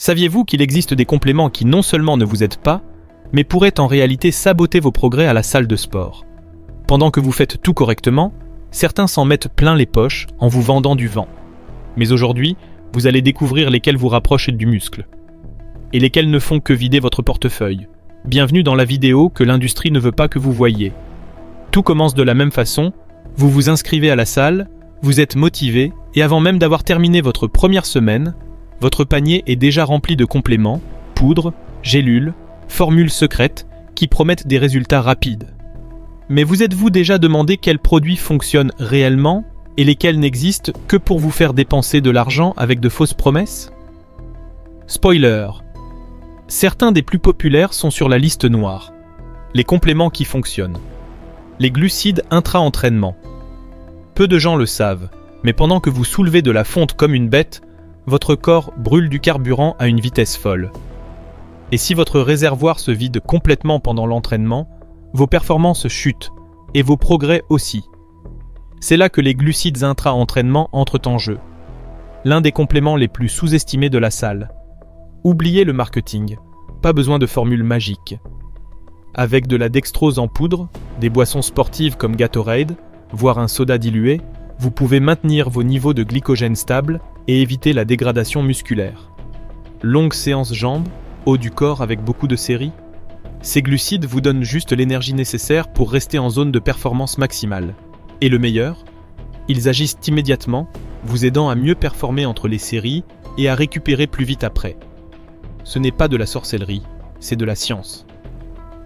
Saviez-vous qu'il existe des compléments qui non seulement ne vous aident pas, mais pourraient en réalité saboter vos progrès à la salle de sport? Pendant que vous faites tout correctement, certains s'en mettent plein les poches en vous vendant du vent. Mais aujourd'hui, vous allez découvrir lesquels vous rapprochent du muscle et lesquels ne font que vider votre portefeuille. Bienvenue dans la vidéo que l'industrie ne veut pas que vous voyiez. Tout commence de la même façon, vous vous inscrivez à la salle, vous êtes motivé et avant même d'avoir terminé votre première semaine, votre panier est déjà rempli de compléments, poudres, gélules, formules secrètes qui promettent des résultats rapides. Mais vous êtes-vous déjà demandé quels produits fonctionnent réellement et lesquels n'existent que pour vous faire dépenser de l'argent avec de fausses promesses? Spoiler! Certains des plus populaires sont sur la liste noire. Les compléments qui fonctionnent. Les glucides intra-entraînement. Peu de gens le savent, mais pendant que vous soulevez de la fonte comme une bête, votre corps brûle du carburant à une vitesse folle. Et si votre réservoir se vide complètement pendant l'entraînement, vos performances chutent, et vos progrès aussi. C'est là que les glucides intra-entraînement entrent en jeu. L'un des compléments les plus sous-estimés de la salle. Oubliez le marketing, pas besoin de formule magique. Avec de la dextrose en poudre, des boissons sportives comme Gatorade, voire un soda dilué, vous pouvez maintenir vos niveaux de glycogène stables et éviter la dégradation musculaire. Longue séance jambes, haut du corps avec beaucoup de séries. Ces glucides vous donnent juste l'énergie nécessaire pour rester en zone de performance maximale. Et le meilleur, ils agissent immédiatement, vous aidant à mieux performer entre les séries et à récupérer plus vite après. Ce n'est pas de la sorcellerie, c'est de la science.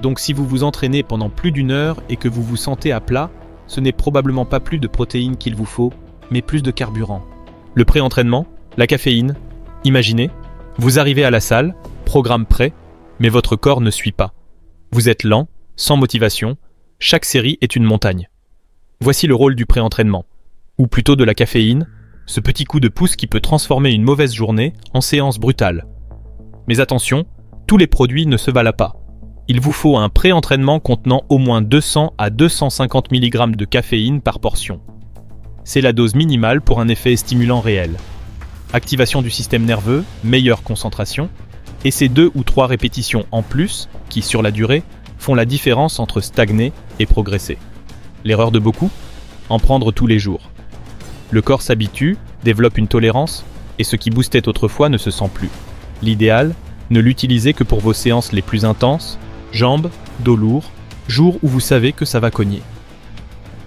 Donc si vous vous entraînez pendant plus d'une heure et que vous vous sentez à plat, ce n'est probablement pas plus de protéines qu'il vous faut, mais plus de carburant. Le pré-entraînement, la caféine. Imaginez, vous arrivez à la salle, programme prêt, mais votre corps ne suit pas. Vous êtes lent, sans motivation, chaque série est une montagne. Voici le rôle du pré-entraînement, ou plutôt de la caféine, ce petit coup de pouce qui peut transformer une mauvaise journée en séance brutale. Mais attention, tous les produits ne se valent pas. Il vous faut un pré-entraînement contenant au moins 200 à 250 mg de caféine par portion. C'est la dose minimale pour un effet stimulant réel. Activation du système nerveux, meilleure concentration, et ces 2 ou 3 répétitions en plus, qui sur la durée, font la différence entre stagner et progresser. L'erreur de beaucoup? En prendre tous les jours. Le corps s'habitue, développe une tolérance, et ce qui boostait autrefois ne se sent plus. L'idéal, ne l'utilisez que pour vos séances les plus intenses, jambes, dos lourd, jours où vous savez que ça va cogner.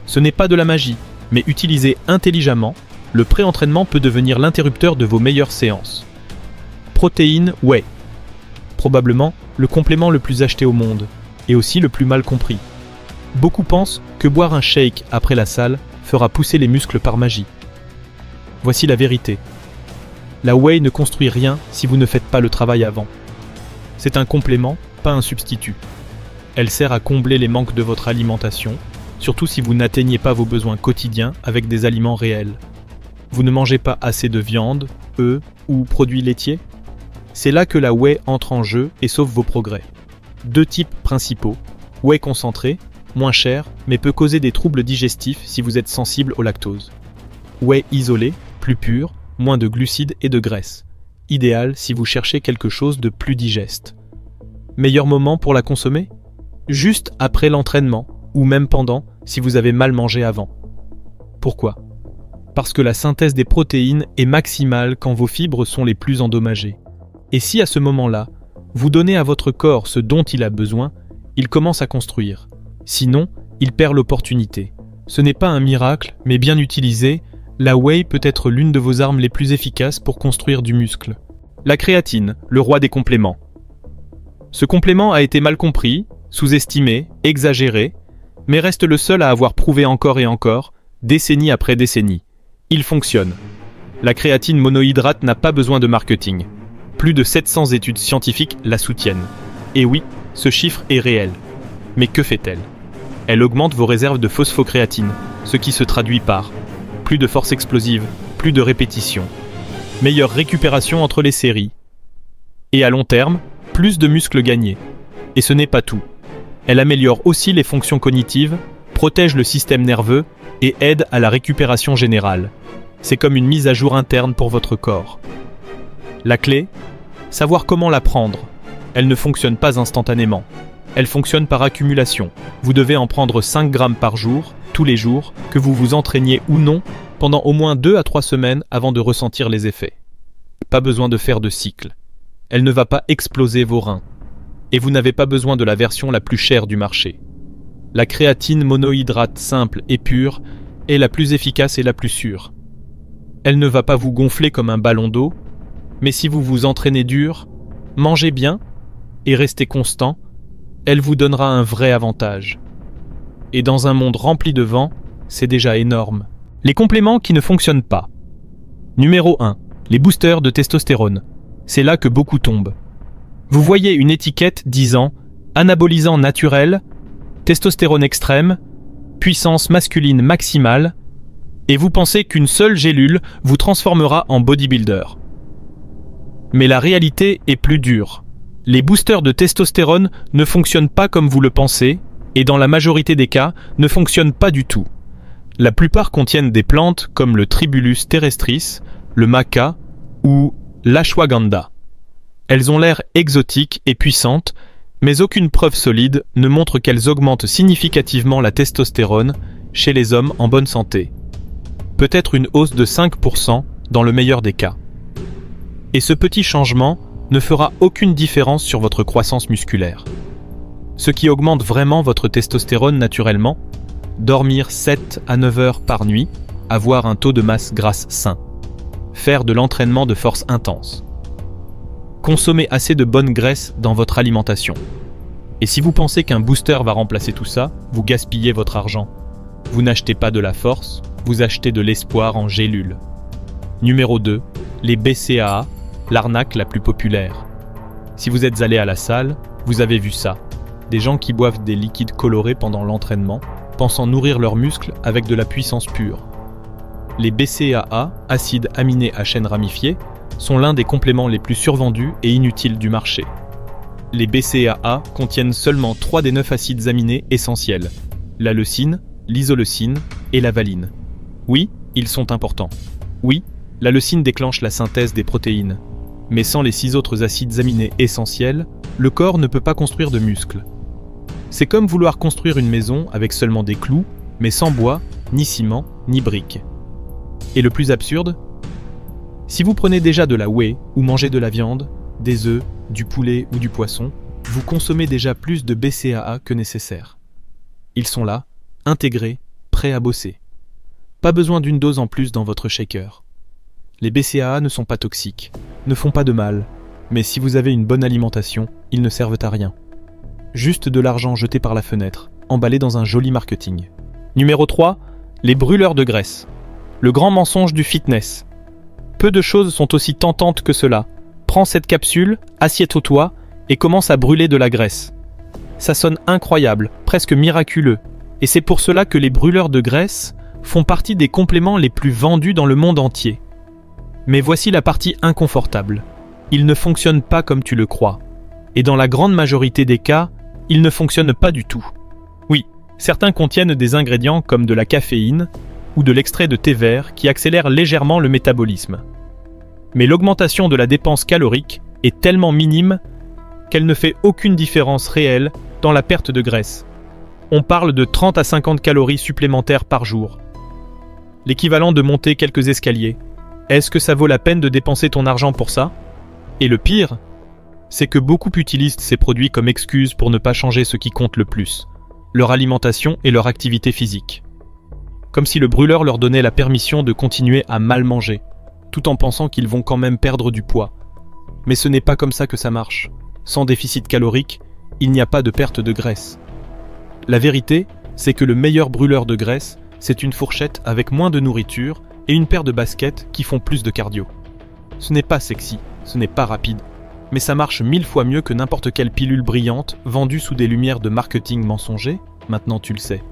Ce n'est pas de la magie, mais utilisé intelligemment, le pré-entraînement peut devenir l'interrupteur de vos meilleures séances. Protéines whey. Probablement le complément le plus acheté au monde, et aussi le plus mal compris. Beaucoup pensent que boire un shake après la salle fera pousser les muscles par magie. Voici la vérité. La whey ne construit rien si vous ne faites pas le travail avant. C'est un complément, pas un substitut. Elle sert à combler les manques de votre alimentation, surtout si vous n'atteignez pas vos besoins quotidiens avec des aliments réels. Vous ne mangez pas assez de viande, œufs ou produits laitiers? C'est là que la whey entre en jeu et sauve vos progrès. 2 types principaux. Whey concentré, moins cher, mais peut causer des troubles digestifs si vous êtes sensible au lactose. Whey isolé, plus pur, moins de glucides et de graisse. Idéal si vous cherchez quelque chose de plus digeste. Meilleur moment pour la consommer? Juste après l'entraînement, ou même pendant, si vous avez mal mangé avant. Pourquoi? Parce que la synthèse des protéines est maximale quand vos fibres sont les plus endommagées. Et si à ce moment-là, vous donnez à votre corps ce dont il a besoin, il commence à construire. Sinon, il perd l'opportunité. Ce n'est pas un miracle, mais bien utilisé, la whey peut être l'une de vos armes les plus efficaces pour construire du muscle. La créatine, le roi des compléments. Ce complément a été mal compris, sous-estimé, exagéré, mais reste le seul à avoir prouvé encore et encore, décennie après décennie. Il fonctionne. La créatine monohydrate n'a pas besoin de marketing. Plus de 700 études scientifiques la soutiennent. Et oui, ce chiffre est réel. Mais que fait-elle? Elle augmente vos réserves de phosphocréatine, ce qui se traduit par plus de force explosive, plus de répétitions, meilleure récupération entre les séries, et à long terme, plus de muscles gagnés. Et ce n'est pas tout. Elle améliore aussi les fonctions cognitives, protège le système nerveux et aide à la récupération générale. C'est comme une mise à jour interne pour votre corps. La clé, Savoir comment la prendre. Elle ne fonctionne pas instantanément. Elle fonctionne par accumulation. Vous devez en prendre 5 grammes par jour, tous les jours, que vous vous entraîniez ou non, pendant au moins 2 à 3 semaines avant de ressentir les effets. Pas besoin de faire de cycle. Elle ne va pas exploser vos reins. Et vous n'avez pas besoin de la version la plus chère du marché. La créatine monohydrate simple et pure est la plus efficace et la plus sûre. Elle ne va pas vous gonfler comme un ballon d'eau, mais si vous vous entraînez dur, mangez bien et restez constant, elle vous donnera un vrai avantage. Et dans un monde rempli de vent, c'est déjà énorme. Les compléments qui ne fonctionnent pas. Numéro 1. Les boosters de testostérone. C'est là que beaucoup tombent. Vous voyez une étiquette disant « anabolisant naturel, testostérone extrême, puissance masculine maximale » et vous pensez qu'une seule gélule vous transformera en bodybuilder. Mais la réalité est plus dure. Les boosters de testostérone ne fonctionnent pas comme vous le pensez et dans la majorité des cas ne fonctionnent pas du tout. La plupart contiennent des plantes comme le Tribulus terrestris, le maca ou l'ashwagandha. Elles ont l'air exotiques et puissantes, mais aucune preuve solide ne montre qu'elles augmentent significativement la testostérone chez les hommes en bonne santé. Peut-être une hausse de 5% dans le meilleur des cas. Et ce petit changement ne fera aucune différence sur votre croissance musculaire. Ce qui augmente vraiment votre testostérone naturellement, dormir 7 à 9 heures par nuit, avoir un taux de masse grasse sain, faire de l'entraînement de force intense, consommer assez de bonne graisse dans votre alimentation. Et si vous pensez qu'un booster va remplacer tout ça, vous gaspillez votre argent. Vous n'achetez pas de la force, vous achetez de l'espoir en gélules. Numéro 2, les BCAA, l'arnaque la plus populaire. Si vous êtes allé à la salle, vous avez vu ça. Des gens qui boivent des liquides colorés pendant l'entraînement, pensant nourrir leurs muscles avec de la puissance pure. Les BCAA, acides aminés à chaîne ramifiée, sont l'un des compléments les plus survendus et inutiles du marché. Les BCAA contiennent seulement 3 des 9 acides aminés essentiels, la leucine, l'isoleucine et la valine. Oui, ils sont importants. Oui, la leucine déclenche la synthèse des protéines. Mais sans les 6 autres acides aminés essentiels, le corps ne peut pas construire de muscles. C'est comme vouloir construire une maison avec seulement des clous, mais sans bois, ni ciment, ni briques. Et le plus absurde, si vous prenez déjà de la whey ou mangez de la viande, des œufs, du poulet ou du poisson, vous consommez déjà plus de BCAA que nécessaire. Ils sont là, intégrés, prêts à bosser. Pas besoin d'une dose en plus dans votre shaker. Les BCAA ne sont pas toxiques, ne font pas de mal, mais si vous avez une bonne alimentation, ils ne servent à rien. Juste de l'argent jeté par la fenêtre, emballé dans un joli marketing. Numéro 3, les brûleurs de graisse. Le grand mensonge du fitness. Peu de choses sont aussi tentantes que cela. Prends cette capsule, assieds-toi et commence à brûler de la graisse. Ça sonne incroyable, presque miraculeux, et c'est pour cela que les brûleurs de graisse font partie des compléments les plus vendus dans le monde entier. Mais voici la partie inconfortable. Ils ne fonctionnent pas comme tu le crois. Et dans la grande majorité des cas, ils ne fonctionnent pas du tout. Oui, certains contiennent des ingrédients comme de la caféine ou de l'extrait de thé vert qui accélèrent légèrement le métabolisme. Mais l'augmentation de la dépense calorique est tellement minime qu'elle ne fait aucune différence réelle dans la perte de graisse. On parle de 30 à 50 calories supplémentaires par jour. L'équivalent de monter quelques escaliers. Est-ce que ça vaut la peine de dépenser ton argent pour ça? Et le pire, c'est que beaucoup utilisent ces produits comme excuse pour ne pas changer ce qui compte le plus, leur alimentation et leur activité physique. Comme si le brûleur leur donnait la permission de continuer à mal manger, tout en pensant qu'ils vont quand même perdre du poids. Mais ce n'est pas comme ça que ça marche. Sans déficit calorique, il n'y a pas de perte de graisse. La vérité, c'est que le meilleur brûleur de graisse, c'est une fourchette avec moins de nourriture et une paire de baskets qui font plus de cardio. Ce n'est pas sexy, ce n'est pas rapide, mais ça marche 1000 fois mieux que n'importe quelle pilule brillante vendue sous des lumières de marketing mensonger, maintenant tu le sais.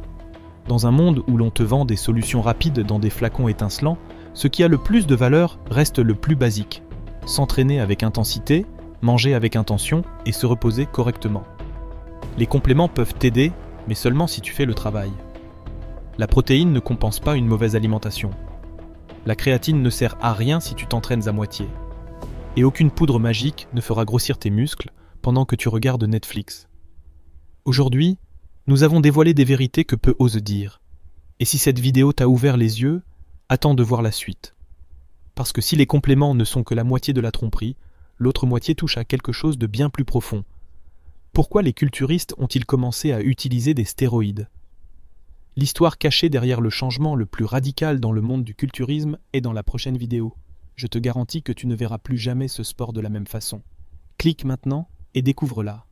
Dans un monde où l'on te vend des solutions rapides dans des flacons étincelants, ce qui a le plus de valeur reste le plus basique. S'entraîner avec intensité, manger avec intention et se reposer correctement. Les compléments peuvent t'aider, mais seulement si tu fais le travail. La protéine ne compense pas une mauvaise alimentation. La créatine ne sert à rien si tu t'entraînes à moitié. Et aucune poudre magique ne fera grossir tes muscles pendant que tu regardes Netflix. Aujourd'hui, nous avons dévoilé des vérités que peu osent dire. Et si cette vidéo t'a ouvert les yeux, attends de voir la suite. Parce que si les compléments ne sont que la moitié de la tromperie, l'autre moitié touche à quelque chose de bien plus profond. Pourquoi les culturistes ont-ils commencé à utiliser des stéroïdes ? L'histoire cachée derrière le changement le plus radical dans le monde du culturisme est dans la prochaine vidéo. Je te garantis que tu ne verras plus jamais ce sport de la même façon. Clique maintenant et découvre-la.